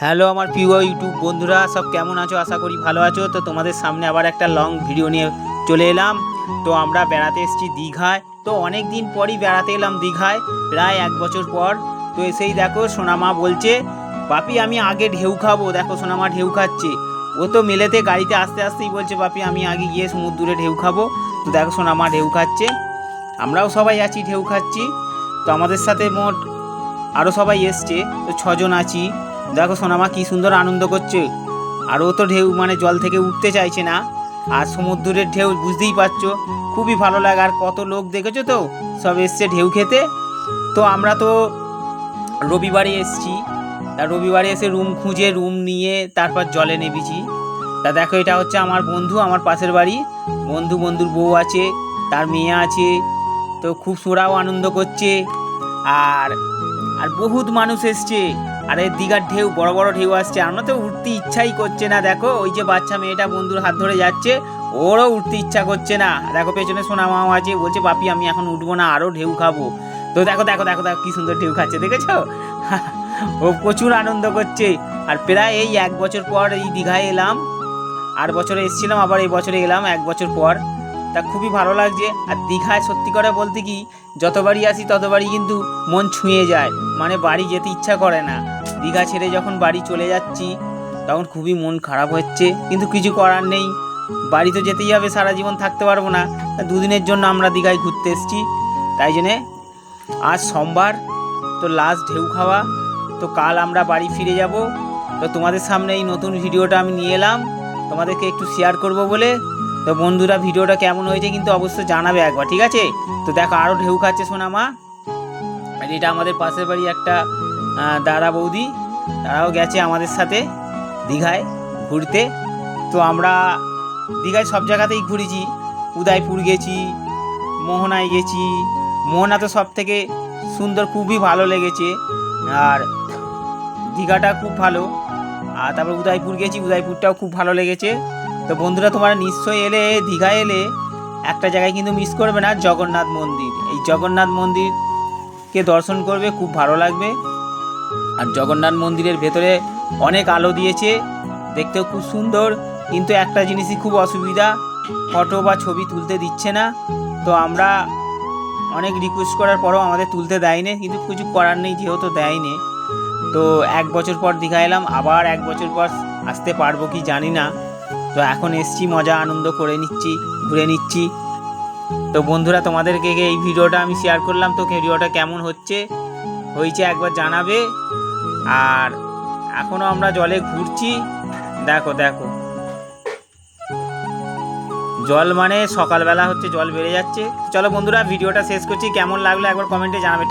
Hello আমার প্রিয় YouTube বন্ধুরা, সব কেমন আছো? আশা করি ভালো আছো। তো তোমাদের সামনে আবার একটা লং ভিডিও নিয়ে চলে এলাম। তো আমরা বেড়াতে এসেছি দীঘায়। তো অনেক দিন পরই বেড়াতে এলাম দীঘায়, প্রায় 1 বছর পর। তো এসেই দেখো সোনামা বলছে, বাপি আমি আগে ঢেউ খাবো। দেখো সোনামা ঢেউ খাচ্ছে। ও তো মেলেতে গাড়িতে আসতে আসতেই বলছে, বাপি আমি আগে গিয়ে সমুদ্রে ঢেউ খাবো। তো দেখো সোনামা ঢেউ খাচ্ছে, আমরাও সবাই আছি ঢেউ খাচ্ছি। তো আমাদের সাথে মোট আরও সবাই এসছে, তো 6 জন আছি। দেখো সোনামা কি সুন্দর আনন্দ করছে। আর ও তো ঢেউ মানে জল থেকে উঠতে চাইছে না। আর সমুদ্রের ঢেউ বুঝতেই পারছো, খুবই ভালো লাগে। আর কত লোক দেখেছো তো, সব এসছে ঢেউ খেতে। তো আমরা তো রবিবারে এসছি। তা রবিবারে এসে রুম খুঁজে রুম নিয়ে তারপর জলে নেমেছি। তা দেখো এটা হচ্ছে আমার বন্ধু, আমার পাশের বাড়ি বন্ধুর বউ আছে, তার মেয়ে আছে। তো খুব সোরাও আনন্দ করছে। আর আর বহুত মানুষ এসছে। আর এই দীঘার ঢেউ, বড় বড় ঢেউ আসছে, আমরা তো উঠতে ইচ্ছাই করছে না। দেখো ওই যে বাচ্চা মেয়েটা বন্ধুর হাত ধরে যাচ্ছে, ওরও উঠতে ইচ্ছা করছে না। দেখো পেছনে সোনা মাও আছে, বলছে বাপি আমি এখন উঠবো না, আরও ঢেউ খাবো। তো দেখো দেখো দেখো দেখো কি সুন্দর ঢেউ খাচ্ছে, দেখেছো? ও প্রচুর আনন্দ করছে। আর প্রায় এই 1 বছর পর এই দীঘায় এলাম। 8 বছরে এসেছিলাম, আবার এই বছরে এলাম 1 বছর পর। তা খুবই ভালো লাগছে। আর দীঘায় সত্যি করে বলতে কি, যতবারই আসি ততবারই কিন্তু মন ছুঁয়ে যায়, মানে বাড়ি যেতে ইচ্ছা করে না। দীঘা ছেড়ে যখন বাড়ি চলে যাচ্ছি তখন খুবই মন খারাপ হচ্ছে, কিন্তু কিছু করার নেই। বাড়ি তো যেতেই হবে, সারা জীবন থাকতে পারবো না। 2 দিনের জন্য আমরা দীঘায় ঘুরতে এসেছি। তাই জন্যে আজ সোমবার, তো লাস্ট ঢেউ খাওয়া। তো কাল আমরা বাড়ি ফিরে যাব। তো তোমাদের সামনে এই নতুন ভিডিওটা আমি নিয়ে এলাম, তোমাদেরকে একটু শেয়ার করব বলে। তো বন্ধুরা ভিডিওটা কেমন হয়েছে কিন্তু অবশ্যই জানাবে একবার, ঠিক আছে? তো দেখো আরও ঢেউ খাচ্ছে সোনামা। আর এটা আমাদের পাশের বাড়ি একটা দাদা বৌদি, তারাও গেছে আমাদের সাথে দীঘায় ঘুরতে। তো আমরা দীঘায় সব জায়গাতেই ঘুরেছি, উদয়পুর গেছি, মোহনায় গেছি। মোহনা তো সব থেকে সুন্দর, খুবই ভালো লেগেছে। আর দীঘাটা খুব ভালো। আর তারপর উদয়পুর গেছি, উদয়পুরটাও খুব ভালো লেগেছে। তো বন্ধুরা তোমরা নিশ্চয়ই এলে, দীঘায় এলে একটা জায়গায় কিন্তু মিস করবে না, জগন্নাথ মন্দির। এই জগন্নাথ মন্দিরকে দর্শন করবে, খুব ভালো লাগবে। আর জগন্নাথ মন্দিরের ভেতরে অনেক আলো দিয়েছে, দেখতেও খুব সুন্দর। কিন্তু একটা জিনিসই খুব অসুবিধা, ফটো বা ছবি তুলতে দিচ্ছে না। তো আমরা অনেক রিকোয়েস্ট করার পরও আমাদের তুলতে দেয়নি, কিন্তু কিছু করার নেই, যেহেতু দেয়নি। তো 1 বছর পর দীঘা এলাম, আবার 1 বছর পর আসতে পারবো কি জানি না। তো এখন এসছি, মজা আনন্দ করে নিচ্ছি, ঘুরে নিচ্ছি। তো বন্ধুরা তোমাদেরকে এই ভিডিওটা আমি শেয়ার করলাম। তো ভিডিওটা কেমন হয়েছে একবার জানাবে। আর এখনও আমরা জলে ঘুরছি, দেখো দেখো জল মানে সকালবেলা হচ্ছে, জল বেড়ে যাচ্ছে। চলো বন্ধুরা ভিডিওটা শেষ করছি, কেমন লাগলো একবার কমেন্টে জানাবে।